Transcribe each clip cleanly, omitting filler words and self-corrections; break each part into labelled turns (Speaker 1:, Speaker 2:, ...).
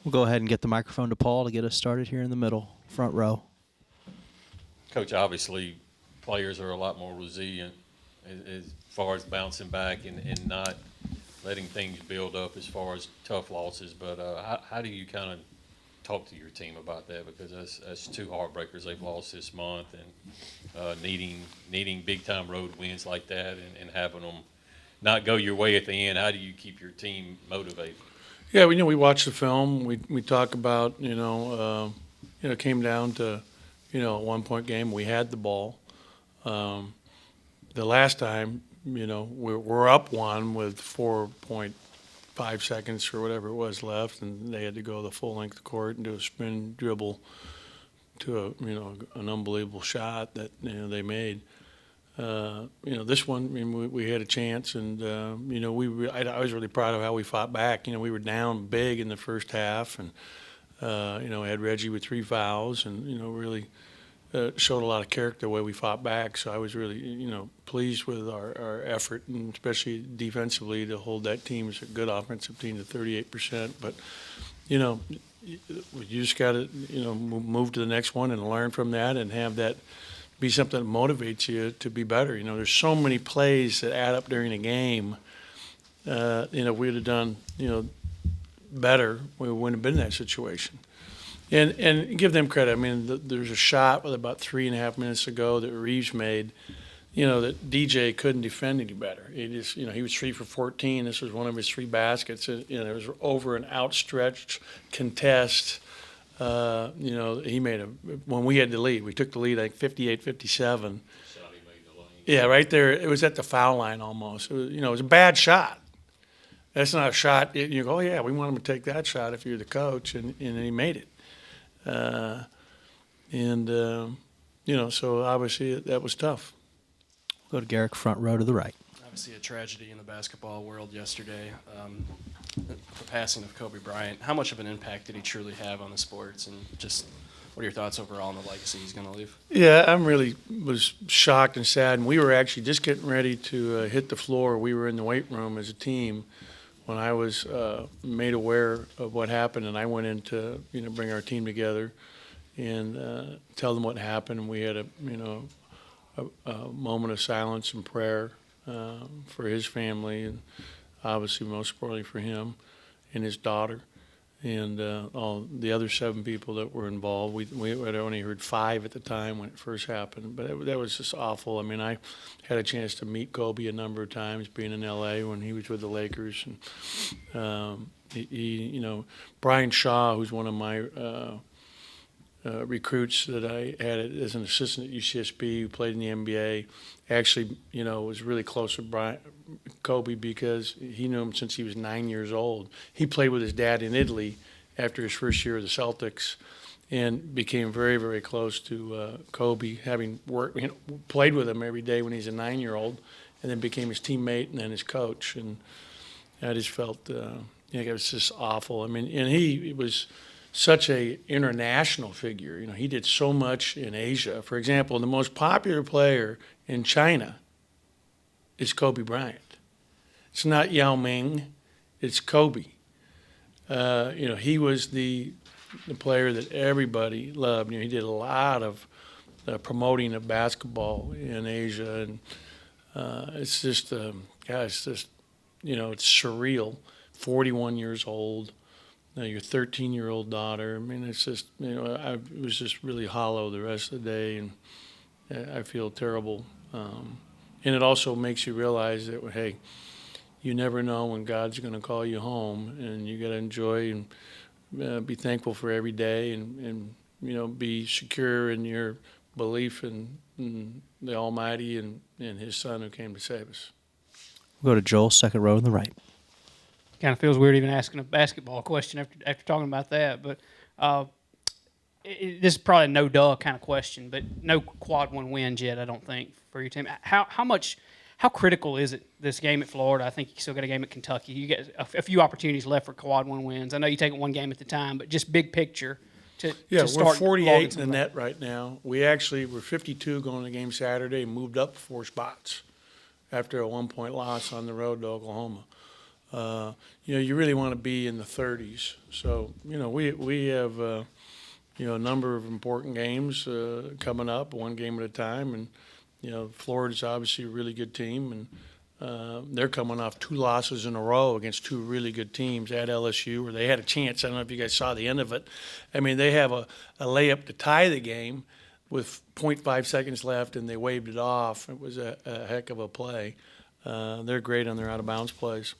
Speaker 1: We'll go ahead and get the microphone to Paul to get us started here in the middle, front row.
Speaker 2: Coach, obviously, players are a lot more resilient as far as bouncing back and not letting things build up as far as tough losses. But how do you kind of talk to your team about that? Because that's two heartbreakers they've lost this month, and needing big time road wins like that, and having them not go your way at the end. How do you keep your team motivated?
Speaker 3: Yeah, we watch the film. We talk about it came down to a 1 point game. We had the ball. The last time we're up one with 4.5 seconds or whatever it was left, and they had to go the full length of court and do a spin dribble to an unbelievable shot that they made. This one, I mean, we had a chance, and I was really proud of how we fought back. We were down big in the first half, and had Reggie with 3 fouls, and really showed a lot of character the way we fought back. So I was really pleased with our effort, and especially defensively to hold that team as a good offensive team to 38%. But you just got to move to the next one and learn from that, and have that be something that motivates you to be better. There's so many plays that add up during a game. We'd have done, better. We wouldn't have been in that situation. And give them credit. I mean, there's a shot with about 3.5 minutes ago that Reeves made, that DJ couldn't defend any better. He just, he was 3 for 14. This was one of his 3 baskets. It was over an outstretched contest. He made when we had the lead. We took the lead like 58-57. Yeah, right there. It was at the foul line almost. It was a bad shot. That's not a shot. You go, oh yeah, we want him to take that shot if you're the coach, and he made it. So obviously that was tough.
Speaker 1: We'll go to Garrick, front row to the right.
Speaker 4: Obviously a tragedy in the basketball world yesterday. The passing of Kobe Bryant. How much of an impact did he truly have on the sports, and just what are your thoughts overall on the legacy he's going to leave?
Speaker 3: Yeah, I really was shocked and sad, and we were actually just getting ready to hit the floor. We were in the weight room as a team when I was made aware of what happened, and I went in to bring our team together and tell them what happened. And we had a moment of silence and prayer for his family, and obviously most importantly for him and his daughter, and all the other 7 people that were involved. We had only heard 5 at the time when it first happened, but that was just awful. I mean, I had a chance to meet Kobe a number of times, being in L.A. when he was with the Lakers, and Brian Shaw, who's one of my recruits that I had as an assistant at UCSB, who played in the NBA, actually, was really close with Kobe because he knew him since he was 9 years old. He played with his dad in Italy after his first year of the Celtics, and became very, very close to Kobe, having played with him every day when he's a 9-year-old, and then became his teammate and then his coach. And I just felt, it was just awful. I mean, and he was such a international figure. He did so much in Asia. For example, the most popular player in China is Kobe Bryant. It's not Yao Ming, it's Kobe. He was the player that everybody loved. He did a lot of promoting of basketball in Asia, and it's just, it's surreal. 41 years old. Your 13-year-old daughter. I mean, it's just, I was just really hollow the rest of the day, and I feel terrible. And it also makes you realize that, hey, you never know when God's going to call you home, and you got to enjoy and be thankful for every day, and be secure in your belief in the Almighty and His Son who came to save us.
Speaker 1: We'll go to Joel, second row on the right.
Speaker 5: Kind of feels weird even asking a basketball question after talking about that, but this is probably a no-duh kind of question, but no quad one wins yet, I don't think, for your team. How critical is it, this game at Florida? I think you still got a game at Kentucky. You get a few opportunities left for quad one wins. I know you take it one game at a time, but just big picture to start.
Speaker 3: We're 48 in the net right now. We actually were 52 going to the game Saturday and moved up 4 spots after a 1-point loss on the road to Oklahoma. You really want to be in the 30s. So, we have, a number of important games coming up, one game at a time. And, Florida's obviously a really good team. And they're coming off 2 losses in a row against 2 really good teams at LSU, where they had a chance. I don't know if you guys saw the end of it. I mean, they have a layup to tie the game with .5 seconds left, and they waved it off. It was a heck of a play. They're great on their out-of-bounds plays.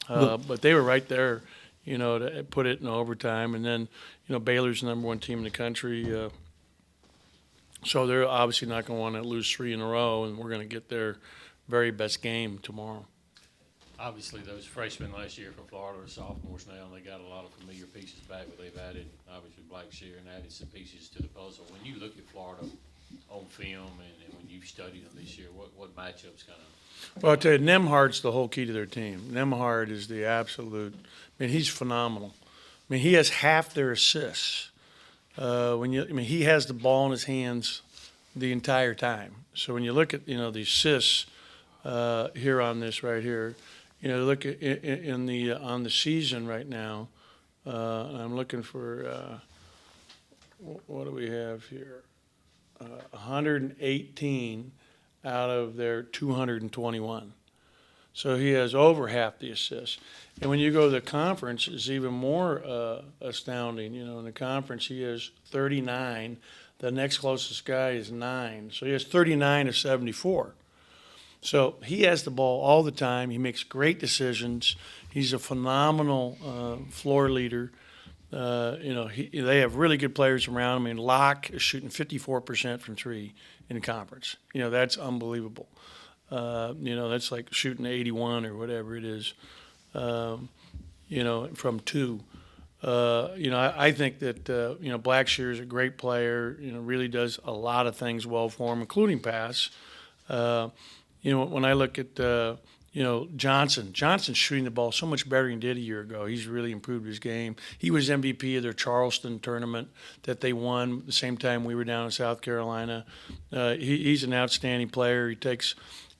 Speaker 3: But they were right there, to put it in overtime. And then, Baylor's the number 1 team in the country. So they're obviously not going to want to lose 3 in a row, and we're going to get their very best game tomorrow.
Speaker 2: Obviously, those freshmen last year from Florida are sophomores now, and they got a lot of familiar pieces back, but they've added, obviously, Blackshear and added some pieces to the puzzle. When you look at Florida on film and when you've studied them this year, what matchups kind of?
Speaker 3: Well, I'll tell you, Nemhard's the whole key to their team. Nemhard is the absolute – he's phenomenal. He has half their assists. He has the ball in his hands the entire time. So when you look at, the assists here on this right here, look at on the season right now, I'm looking for what do we have here? 118 out of their 221. So he has over half the assists. And when you go to the conference, it's even more astounding. In the conference, he has 39. The next closest guy is 9. So he has 39 of 74. So he has the ball all the time. He makes great decisions. He's a phenomenal floor leader. They have really good players around him. Locke is shooting 54% from 3 in the conference. That's unbelievable. That's like shooting 81 or whatever it is, from 2. I think that, Blackshear is a great player, really does a lot of things well for him, including pass. When I look at, Johnson's shooting the ball so much better than he did a year ago. He's really improved his game. He was MVP of their Charleston tournament that they won the same time we were down in South Carolina. He's an outstanding player. He takes,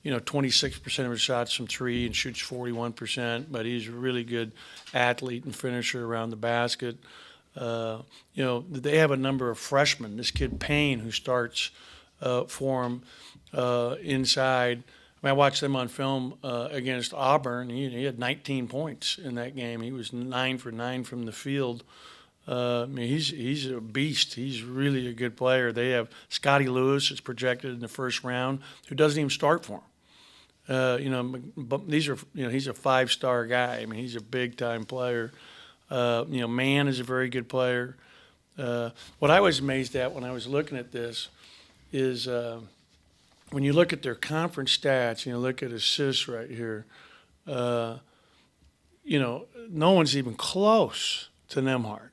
Speaker 3: 26% of his shots from 3 and shoots 41%, but he's a really good athlete and finisher around the basket. They have a number of freshmen. This kid Payne, who starts for him inside. I watched them on film against Auburn. He had 19 points in that game. He was 9 for 9 from the field. He's a beast. He's really a good player. They have Scotty Lewis, that's projected in the first round, who doesn't even start for him. But he's a 5-star guy. He's a big-time player. Mann is a very good player. What I was amazed at when I was looking at this is when you look at their conference stats, look at assists right here, no one's even close to Nemhard.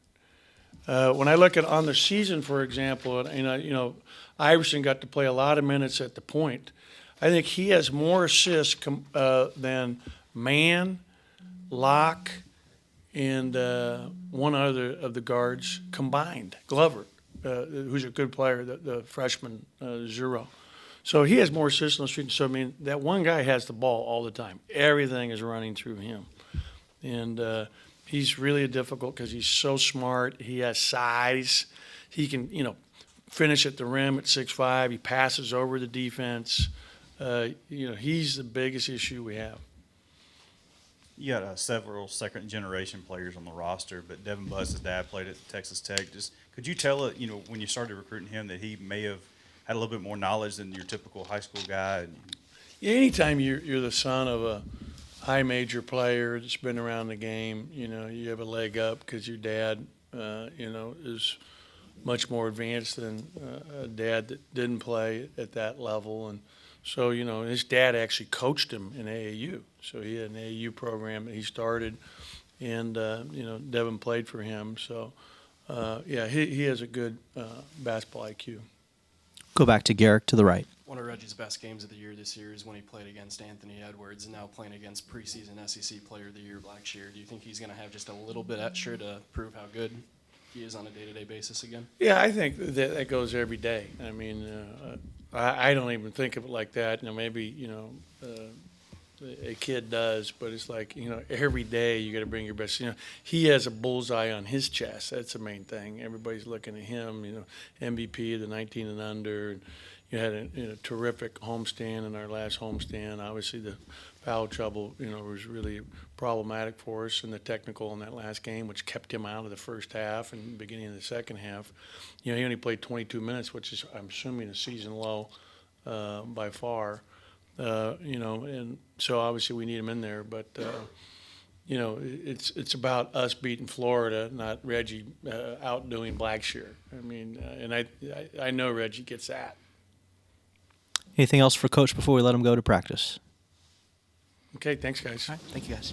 Speaker 3: When I look at on the season, for example, Iverson got to play a lot of minutes at the point. I think he has more assists than Mann, Locke, and one other of the guards combined. Glover, who's a good player, the freshman, Zero. So he has more assists on the street. So, that one guy has the ball all the time. Everything is running through him. And he's really difficult because he's so smart. He has size. He can, finish at the rim at 6'5". He passes over the defense. He's the biggest issue we have.
Speaker 6: You got several second-generation players on the roster, but Devin Buss's dad played at Texas Tech. Just could you tell when you started recruiting him that he may have had a little bit more knowledge than your typical high school guy?
Speaker 3: Yeah, anytime you're the son of a high major player that's been around the game, you have a leg up because your dad, is much more advanced than a dad that didn't play at that level. And so, his dad actually coached him in AAU. So he had an AAU program that he started, and, Devin played for him. So, he has a good basketball IQ.
Speaker 1: Go back to Garrick to the right.
Speaker 4: One of Reggie's best games of the year this year is when he played against Anthony Edwards, and now playing against preseason SEC Player of the Year Blackshear. Do you think he's going to have just a little bit extra to prove how good he is on a day-to-day basis again?
Speaker 3: Yeah, I think that goes every day. I don't even think of it like that. Maybe, a kid does, but it's like, every day you got to bring your best. He has a bullseye on his chest. That's the main thing. Everybody's looking at him, MVP of the 19 and under. And you had a terrific homestand in our last homestand. Obviously, the foul trouble, was really problematic for us, and the technical in that last game, which kept him out of the first half and beginning of the second half. He only played 22 minutes, which is, I'm assuming, a season low by far. And so obviously we need him in there, but it's about us beating Florida, not Reggie outdoing Blackshear. I mean, and I know Reggie gets that.
Speaker 1: Anything else for Coach before we let him go to practice?
Speaker 3: Okay, thanks, guys.
Speaker 1: All right, thank you guys.